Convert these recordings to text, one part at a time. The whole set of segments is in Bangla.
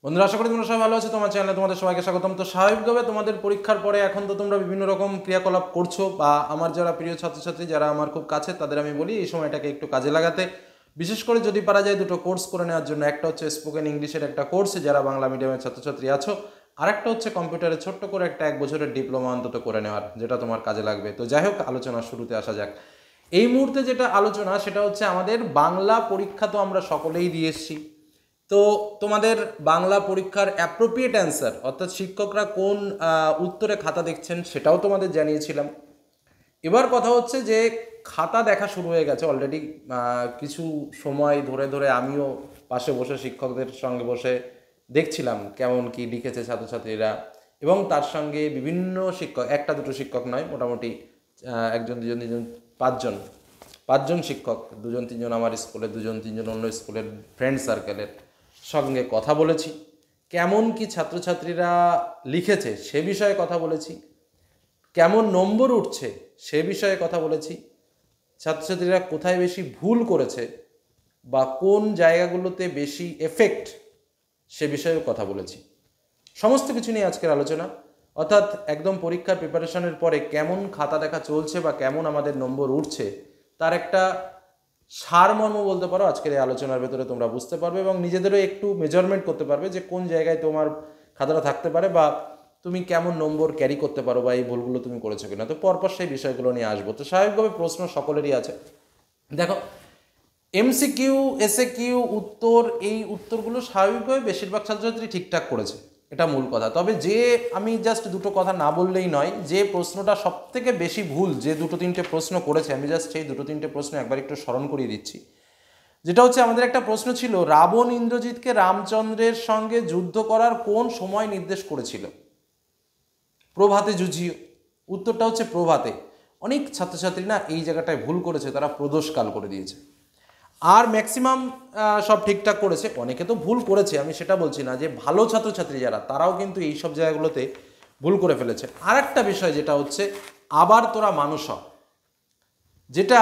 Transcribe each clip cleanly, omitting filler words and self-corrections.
বন্ধুরা, আশা করি তোমরা সবাই ভালো আছো। তোমার চ্যানেলে তোমাদের সবাইকে স্বাগতম। তো স্বাভাবিকভাবে তোমাদের পরীক্ষার পরে এখন তো তোমরা বিভিন্ন রকম ক্রিয়াকলাপ করছো, বা আমার যারা প্রিয় ছাত্রছাত্রী, যারা আমার খুব কাছে, তাদের আমি বলি এই সময়টাকে একটু কাজে লাগাতে। বিশেষ করে যদি পারা যায় দুটো কোর্স করে নেওয়ার জন্য। একটা হচ্ছে স্পোকেন ইংলিশের একটা কোর্স যারা বাংলা মিডিয়ামের ছাত্রছাত্রী আছো, আর একটা হচ্ছে কম্পিউটারে ছোট্ট করে একটা 1 বছরের ডিপ্লোমা অন্তত করে নেওয়ার, যেটা তোমার কাজে লাগবে। তো যাই হোক, আলোচনার শুরুতে আসা যাক। এই মুহূর্তে যেটা আলোচনা সেটা হচ্ছে আমাদের বাংলা পরীক্ষা তো আমরা সকলেই দিয়ে এসেছি। তো তোমাদের বাংলা পরীক্ষার অ্যাপ্রোপ্রিয়েট অ্যান্সার, অর্থাৎ শিক্ষকরা কোন উত্তরে খাতা দেখছেন সেটাও তোমাদের জানিয়েছিলাম। এবার কথা হচ্ছে যে খাতা দেখা শুরু হয়ে গেছে অলরেডি। কিছু সময় ধরে ধরে আমিও পাশে বসে শিক্ষকদের সঙ্গে বসে দেখছিলাম কেমন কি লিখেছে ছাত্রছাত্রীরা, এবং তার সঙ্গে বিভিন্ন শিক্ষক, একটা দুটো শিক্ষক নয়, মোটামুটি একজন দুজন তিনজন পাঁচজন শিক্ষক, দুজন তিনজন আমার স্কুলের, দুজন তিনজন অন্য স্কুলের ফ্রেন্ড সার্কেলের সঙ্গে কথা বলেছি। কেমন কি ছাত্রছাত্রীরা লিখেছে সে বিষয়ে কথা বলেছি, কেমন নম্বর উঠছে সে বিষয়ে কথা বলেছি, ছাত্রছাত্রীরা কোথায় বেশি ভুল করেছে বা কোন জায়গাগুলোতে বেশি এফেক্ট সে বিষয়েও কথা বলেছি। সমস্ত কিছু নিয়ে আজকের আলোচনা। অর্থাৎ একদম পরীক্ষার প্রিপারেশনের পরে কেমন খাতা দেখা চলছে বা কেমন আমাদের নম্বর উঠছে তার একটা সারমর্ম বলতে পারো আজকের এই আলোচনার ভেতরে তোমরা বুঝতে পারবে, এবং নিজেদেরও একটু মেজারমেন্ট করতে পারবে যে কোন জায়গায় তোমার খাতাটা থাকতে পারে, বা তুমি কেমন নম্বর ক্যারি করতে পারো, বা এই ভুলগুলো তুমি করেছো কিনা। তো পরপর সেই বিষয়গুলো নিয়ে আসবো। তো স্বাভাবিকভাবে প্রশ্ন সকলেরই আছে। দেখো, এমসিকিউ, এসএকিউ উত্তর, এই উত্তরগুলো স্বাভাবিকভাবে বেশিরভাগ ছাত্রছাত্রী ঠিকঠাক করেছে, এটা মূল কথা। তবে যে আমি জাস্ট দুটো কথা না বললেই নয়, যে প্রশ্নটা সব থেকে বেশি ভুল, যে দুটো তিনটে প্রশ্ন করেছে, আমি জাস্ট সেই দুটো তিনটে প্রশ্ন একবার একটু স্মরণ করিয়ে দিচ্ছি। যেটা হচ্ছে আমাদের একটা প্রশ্ন ছিল, রাবণ ইন্দ্রজিৎকে রামচন্দ্রের সঙ্গে যুদ্ধ করার কোন সময় নির্দেশ করেছিল? প্রভাতে যুঝিও। উত্তরটা হচ্ছে প্রভাতে। অনেক ছাত্রছাত্রী না এই জায়গাটায় ভুল করেছে, তারা প্রদোষকাল করে দিয়েছে। আর ম্যাক্সিমাম সব ঠিকঠাক করেছে, অনেকে তো ভুল করেছে, আমি সেটা বলছি না। যে ভালো ছাত্রছাত্রী যারা, তারাও কিন্তু এই সব জায়গাগুলোতে ভুল করে ফেলেছে। আর একটা বিষয় যেটা হচ্ছে, আবার তোরা মানুষ হ, যেটা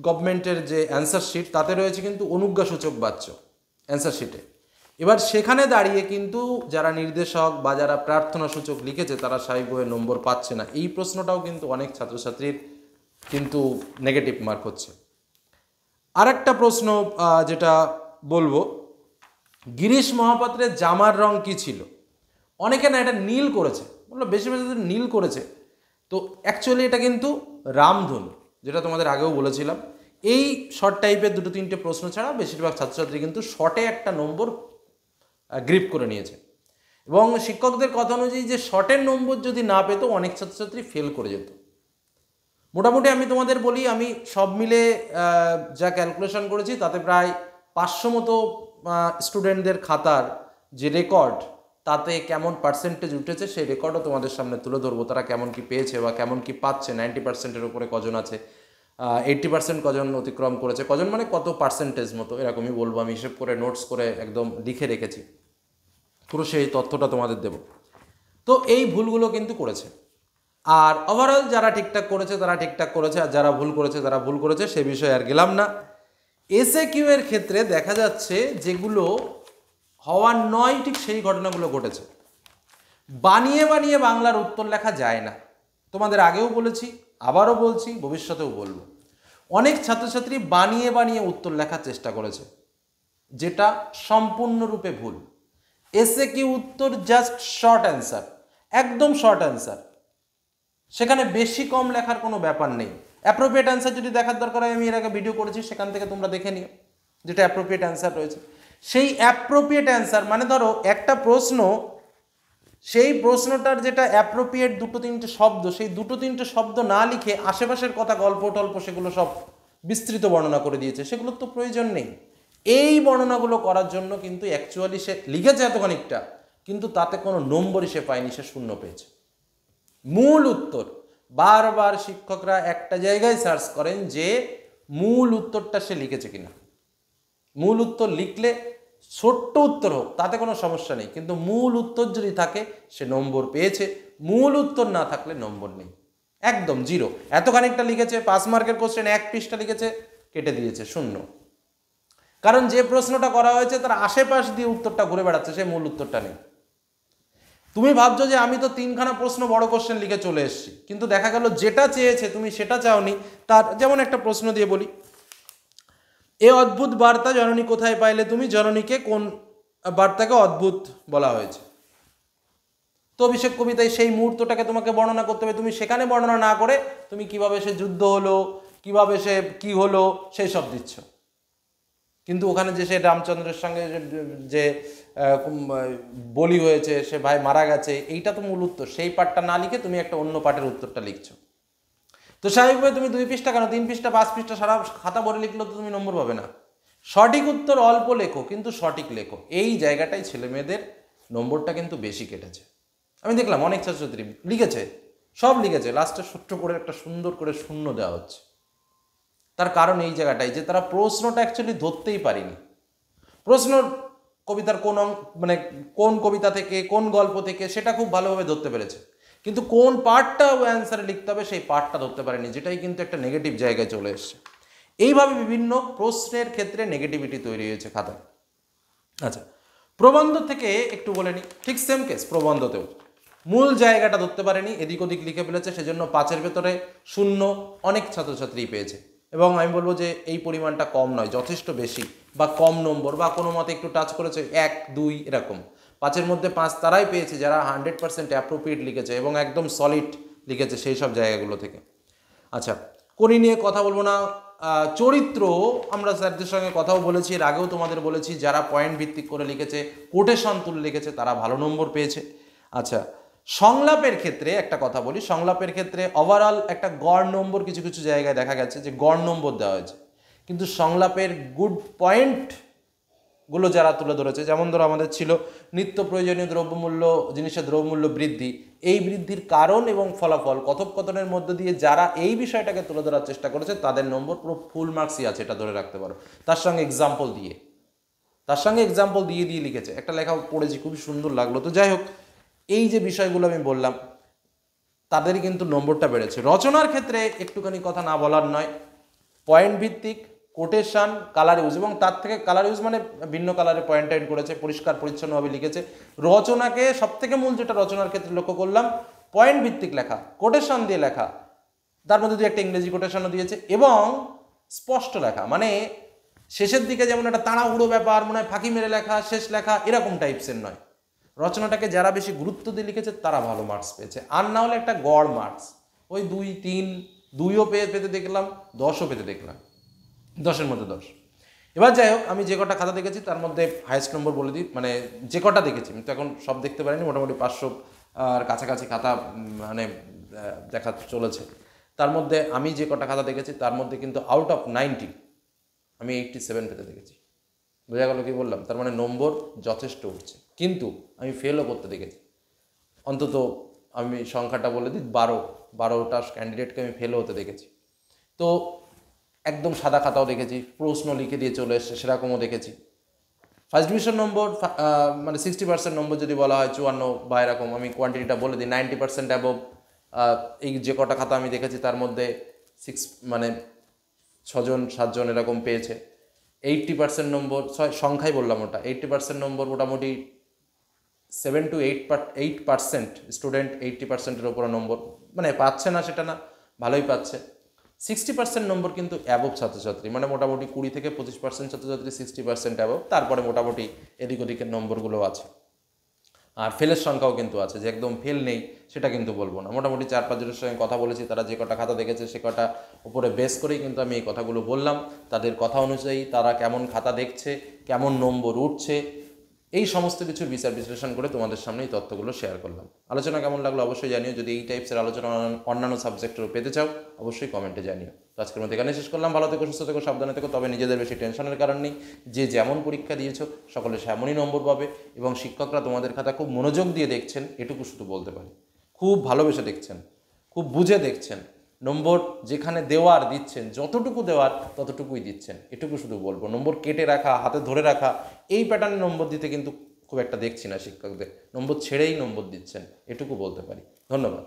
গভর্নমেন্টের যে অ্যান্সার শিট তাতে রয়েছে কিন্তু অনুজ্ঞাসূচক বাচ্য অ্যান্সার শিটে। এবার সেখানে দাঁড়িয়ে কিন্তু যারা নির্দেশক বা যারা প্রার্থনা সূচক লিখেছে তারা স্বাভাবিকভাবে নম্বর পাচ্ছে না। এই প্রশ্নটাও কিন্তু অনেক ছাত্রছাত্রীর কিন্তু নেগেটিভ মার্ক হচ্ছে। আর একটা প্রশ্ন যেটা বলবো, গিরিশ মহাপাত্রের জামার রং কি ছিল? অনেকে না এটা নীল করেছে, বললো বেশি বেশি নীল করেছে। তো অ্যাকচুয়ালি এটা কিন্তু রামধনু, যেটা তোমাদের আগেও বলেছিলাম। এই শর্ট টাইপের দুটো তিনটে প্রশ্ন ছাড়া বেশিরভাগ ছাত্রছাত্রী কিন্তু শর্টে একটা নম্বর গ্রিপ করে নিয়েছে। এবং শিক্ষকদের কথা অনুযায়ী যে শর্টের নম্বর যদি না পেতো, অনেক ছাত্রছাত্রী ফেল করে যেত। মোটামুটি আমি তোমাদের বলি, আমি সব মিলে যা ক্যালকুলেশন করেছি তাতে প্রায় 500 মতো স্টুডেন্টদের খাতার যে রেকর্ড, তাতে কেমন পার্সেন্টেজ উঠেছে সেই রেকর্ডও তোমাদের সামনে তুলে ধরবো। তারা কেমন কি পেয়েছে বা কেমন কি পাচ্ছে, 90%-এর উপরে কজন আছে, 80% কজন অতিক্রম করেছে, কজন মানে কত পার্সেন্টেজ মতো, এরকমই বলবো। আমি হিসেব করে নোটস করে একদম লিখে রেখেছি, পুরো সেই তথ্যটা তোমাদের দেব। তো এই ভুলগুলো কিন্তু করেছে। আর ওভারঅল যারা ঠিকঠাক করেছে তারা ঠিকঠাক করেছে, আর যারা ভুল করেছে তারা ভুল করেছে, সে বিষয়ে আর গেলাম না। এসএকিউ এর ক্ষেত্রে দেখা যাচ্ছে যেগুলো হওয়ার নয় ঠিক সেই ঘটনাগুলো ঘটেছে। বানিয়ে বানিয়ে বাংলার উত্তর লেখা যায় না, তোমাদের আগেও বলেছি, আবারও বলছি, ভবিষ্যতেও বলবো। অনেক ছাত্রছাত্রী বানিয়ে বানিয়ে উত্তর লেখার চেষ্টা করেছে, যেটা সম্পূর্ণরূপে ভুল। এসএকিউ উত্তর জাস্ট শর্ট অ্যান্সার, একদম শর্ট অ্যান্সার, সেখানে বেশি কম লেখার কোনো ব্যাপার নেই। অ্যাপ্রোপ্রিয়েট অ্যান্সার যদি দেখার দরকার হয়, আমি এর আগে ভিডিও করেছি, সেখান থেকে তোমরা দেখে নিও যেটা অ্যাপ্রোপ্রিয়েট অ্যান্সার রয়েছে। সেই অ্যাপ্রোপ্রিয়েট অ্যান্সার মানে ধরো একটা প্রশ্ন, সেই প্রশ্নটার যেটা অ্যাপ্রোপ্রিয়েট দুটো তিনটে শব্দ, সেই দুটো তিনটে শব্দ না লিখে আশেপাশের কথা, গল্প টল্প, সেগুলো সব বিস্তৃত বর্ণনা করে দিয়েছে, সেগুলোর তো প্রয়োজন নেই। এই বর্ণনাগুলো করার জন্য কিন্তু অ্যাকচুয়ালি সে লিখেছে এত খানিকটা, কিন্তু তাতে কোনো নম্বরই সে পায়নি, সে শূন্য পেয়েছে। মূল উত্তর, বারবার শিক্ষকরা একটা জায়গায় সার্চ করেন যে মূল উত্তরটা সে লিখেছে কিনা। মূল উত্তর লিখলে ছোট্ট উত্তর হোক তাতে কোনো সমস্যা নেই, কিন্তু মূল উত্তর যদি থাকে সে নম্বর পেয়েছে, মূল উত্তর না থাকলে নম্বর নেই, একদম জিরো। এত খানিকটা লিখেছে, 5 মার্কের কোশ্চেন, 1 পৃষ্ঠা লিখেছে, কেটে দিয়েছে, শূন্য। কারণ যে প্রশ্নটা করা হয়েছে তার আশেপাশ দিয়ে উত্তরটা ঘুরে বেড়াচ্ছে, সে মূল উত্তরটা নেই। তুমি ভাবছো যে আমি তো 3খানা প্রশ্ন বড় কোশ্চেন লিখে চলে এসেছি, কিন্তু দেখা গেল যেটা চেয়েছে তুমি সেটা চাওনি। তার যেমন একটা প্রশ্ন দিয়ে বলি, এ অদ্ভুত বার্তা জননী কোথায় পাইলে তুমি, জননীকে কোন বার্তাকে অদ্ভুত বলা হয়েছে? তো অভিষেক কবিতায় সেই মুহূর্তটাকে তোমাকে বর্ণনা করতে হবে, তুমি সেখানে বর্ণনা না করে তুমি কিভাবে সে যুদ্ধ হলো, কিভাবে সে কি হলো সেই সব দিচ্ছ। কিন্তু ওখানে যে সে রামচন্দ্রের সঙ্গে যে বলি হয়েছে, সে ভাই মারা গেছে, এইটা তো মূল উত্তর। সেই পার্টটা না লিখে তুমি একটা অন্য পার্টের উত্তরটা লিখছো। তো স্বাভাবিকভাবে তুমি 2 পৃষ্ঠা কেন 3 পৃষ্ঠা 5 পৃষ্ঠা সারা খাতা ভরে লিখলেও তো তুমি নম্বর পাবে না। সঠিক উত্তর অল্প লেখো, কিন্তু সঠিক লেখো। এই জায়গাটাই ছেলে মেয়েদের নম্বরটা কিন্তু বেশি কেটেছে। আমি দেখলাম অনেক ছাত্রছাত্রী লিখেছে, সব লিখেছে, লাস্টে ছোট্ট করে একটা সুন্দর করে শূন্য দেওয়া হচ্ছে। তার কারণ এই জায়গাটাই যে তারা প্রশ্নটা অ্যাকচুয়ালি ধরতেই পারেনি। প্রশ্ন কবিতার কোন মানে কোন কবিতা থেকে কোন গল্প থেকে সেটা খুব ভালোভাবে ধরতে পেরেছে, কিন্তু কোন পার্টটা ও অ্যান্সারে লিখতে হবে সেই পার্টটা ধরতে পারেনি, যেটাই কিন্তু একটা নেগেটিভ জায়গায় চলে এসছে। এইভাবে বিভিন্ন প্রশ্নের ক্ষেত্রে নেগেটিভিটি তৈরি হয়েছে খাতায়। আচ্ছা, প্রবন্ধ থেকে একটু বলে নিই, ঠিক সেম কেস প্রবন্ধতেও মূল জায়গাটা ধরতে পারেনি, এদিক ওদিক লিখে ফেলেছে, সেজন্য 5-এর ভেতরে 0 অনেক ছাত্রছাত্রী পেয়েছে। এবং আমি বলবো যে এই পরিমাণটা কম নয়, যথেষ্ট বেশি, বা কম নম্বর, বা কোনো মতে একটু টাচ করেছে 1, 2 এরকম। 5-এর মধ্যে 5 তারাই পেয়েছে যারা 100% অ্যাপ্রোপ্রিয়েট লিখেছে এবং একদম সলিড লিখেছে সেই সব জায়গাগুলো থেকে। আচ্ছা, কোনি নিয়ে কথা বলবো না। চরিত্র আমরা স্যারদের সঙ্গে কথাও বলেছি, এর আগেও তোমাদের বলেছি, যারা পয়েন্ট ভিত্তিক করে লিখেছে, কোটেশন তুলে লিখেছে, তারা ভালো নম্বর পেয়েছে। আচ্ছা, সংলাপের ক্ষেত্রে একটা কথা বলি, সংলাপের ক্ষেত্রে ওভারঅল একটা গড় নম্বর কিছু কিছু জায়গায় দেখা গেছে যে গড় নম্বর দেওয়া হয়েছে, কিন্তু সংলাপের গুড পয়েন্টগুলো যারা তুলে ধরেছে, যেমন ধরো আমাদের ছিল নিত্য প্রয়োজনীয় দ্রব্যমূল্য, জিনিসের দ্রব্যমূল্য বৃদ্ধি, এই বৃদ্ধির কারণ এবং ফলাফল কথোপকথনের মধ্যে দিয়ে যারা এই বিষয়টাকে তুলে ধরার চেষ্টা করেছে তাদের নম্বর পুরো ফুল মার্কসই আছে, এটা ধরে রাখতে পারো। তার সঙ্গে এক্সাম্পল দিয়ে লিখেছে, একটা লেখা পড়েছি খুবই সুন্দর লাগলো। তো যাই হোক, এই যে বিষয়গুলো আমি বললাম তাদেরই কিন্তু নম্বরটা বেড়েছে। রচনার ক্ষেত্রে একটুখানি কথা না বলার নয়, পয়েন্ট ভিত্তিক, কোটেশন, কালার ইউজ, এবং তার থেকে কালার ইউজ মানে ভিন্ন কালারে পয়েন্ট টাইন করেছে, পরিষ্কার পরিচ্ছন্নভাবে লিখেছে। রচনাকে সবথেকে মূল যেটা রচনার ক্ষেত্রে লক্ষ্য করলাম, পয়েন্ট ভিত্তিক লেখা, কোটেশন দিয়ে লেখা, তার মধ্যে দিয়ে একটা ইংরেজি কোটেশনও দিয়েছে, এবং স্পষ্ট লেখা, মানে শেষের দিকে যেমন একটা তাড়াহুড়ো ব্যাপার, মনে হয় ফাঁকি মেরে লেখা, শেষ লেখা, এরকম টাইপসের নয়। রচনাটাকে যারা বেশি গুরুত্ব দিয়ে লিখেছে তারা ভালো মার্কস পেয়েছে, আর না হলে একটা গড় মার্কস ওই 2, 3, 2ও পেতে দেখলাম, 10ও পেতে দেখলাম, 10-এর মধ্যে 10। এবার যাই হোক, আমি যে কটা খাতা দেখেছি তার মধ্যে হাইয়েস্ট নম্বর বলে দিই, মানে যে কটা দেখেছি, আমি তো এখন সব দেখতে পারিনি, মোটামুটি 500 আর কাছাকাছি খাতা মানে দেখা চলেছে। তার মধ্যে আমি যে কটা খাতা দেখেছি তার মধ্যে কিন্তু আউট অফ 90 আমি 87 পেতে দেখেছি। বোঝা গেল কি বললাম? তার মানে নম্বর যথেষ্ট উঠছে, কিন্তু আমি ফেলও করতে দেখেছি। অন্তত আমি সংখ্যাটা বলে দিই, 12টা ক্যান্ডিডেটকে আমি ফেলও হতে দেখেছি। তো একদম সাদা খাতাও দেখেছি, প্রশ্ন লিখে দিয়ে চলে এসছে সেরকমও দেখেছি। ফার্স্ট ডিভিশন নম্বর মানে 60% নম্বর যদি বলা হয় 54 বা এরকম, আমি কোয়ান্টিটিটা বলে দিই 90% অ্যাবভ। এই যে কটা খাতা আমি দেখেছি তার মধ্যে 6-7 জন এরকম পেয়েছে। 80% নম্বর, সংখ্যাই বললাম ওটা, 80% নম্বর মোটামুটি 7 to 8% স্টুডেন্ট 80%-এর ওপরে নম্বর মানে পাচ্ছে না সেটা না, ভালোই পাচ্ছে। 60% নম্বর কিন্তু অ্যাবভ ছাত্রছাত্রী, মানে মোটামুটি 20 থেকে 25% ছাত্রছাত্রী 60% অ্যাবভ, তারপরে মোটামুটি এদিক ওদিকের নম্বরগুলো আছে। আর ফেলের সংখ্যাও কিন্তু আছে, যে একদম ফেল নেই সেটা কিন্তু বলবো না। মোটামুটি 4-5 জনের সঙ্গে কথা বলেছি, তারা যে কটা খাতা দেখেছে সে কটা উপরে বেস করেই কিন্তু আমি এই কথাগুলো বললাম। তাদের কথা অনুযায়ী তারা কেমন খাতা দেখছে, কেমন নম্বর উঠছে, এই সমস্ত কিছুর বিচার বিশ্লেষণ করে তোমাদের সামনে এই তথ্যগুলো শেয়ার করলাম। আলোচনা কেমন লাগলো অবশ্যই জানিও। যদি এই টাইপসের আলোচনা অন্যান্য সাবজেক্টেরও পেতে চাও অবশ্যই কমেন্টে জানিও। তো আজকের মধ্যে এখানে শেষ করলাম। ভালো থেকো, সুস্থ থেকো, সাবধানে থেকো। তবে নিজেদের বেশি টেনশনের কারণ নেই, যে যেমন পরীক্ষা দিয়েছো সকলে সেমনই নম্বর পাবে, এবং শিক্ষকরা তোমাদের খাতা খুব মনোযোগ দিয়ে দেখছেন, এটুকু শুধু বলতে পারি। খুব ভালোবেসে দেখছেন, খুব বুঝে দেখছেন, নম্বর যেখানে দেওয়ার দিচ্ছেন, যতটুকু দেওয়ার ততটুকুই দিচ্ছেন, এটুকু শুধু বলবো। নম্বর কেটে রাখা, হাতে ধরে রাখা, এই প্যাটার্নে নম্বর দিতে কিন্তু খুব একটা দেখছি না শিক্ষকদের। নম্বর ছেড়েই নম্বর দিচ্ছেন, এটুকু বলতে পারি। ধন্যবাদ।